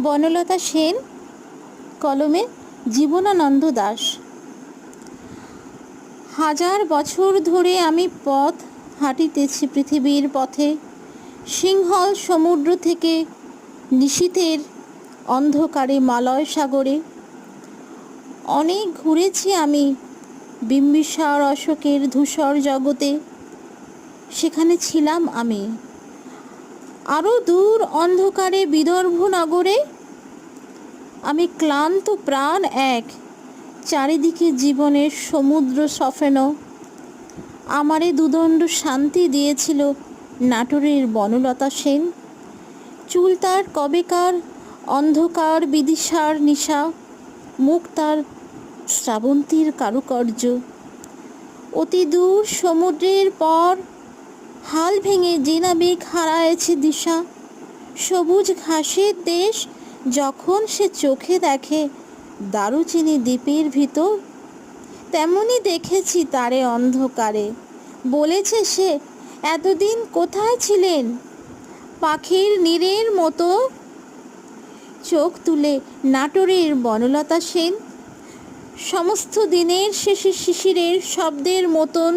বনলতা সেন, কলমে জীবনানন্দ দাশ। হাজার বছর ধরে আমি পথ হাঁটিতেছি পৃথিবীর পথে, সিংহল সমুদ্র থেকে নিশীথের অন্ধকারে মালয় সাগরে। অনেক ঘুরেছি আমি বিম্বিসার অশোকের ধূসর জগতে, সেখানে ছিলাম আমি। আরও দূর অন্ধকারে বিদর্ভ নগরে, আমি ক্লান্ত প্রাণ এক, চারিদিকে জীবনের সমুদ্র সফেন। আমারে দুদণ্ড শান্তি দিয়েছিল নাটোরের বনলতা সেন। চুল তার কবেকার অন্ধকার বিদিশার নিশা, মুখ তার শ্রাবন্তীর কারুকার্য। অতি দূর সমুদ্রের পর হাল ভেঙে যে নাবিক হারায়েছে দিশা, সবুজ ঘাসের দেশ যখন সে চোখে দেখে দারুচিনি দ্বীপের ভিতর, তেমনি দেখেছি তারে অন্ধকারে। বলেছে সে, এতদিন কোথায় ছিলেন? পাখির নীড়ের মতো চোখ তুলে নাটোরের বনলতা সেন। সমস্ত দিনের শেষে শিশিরের শব্দের মতন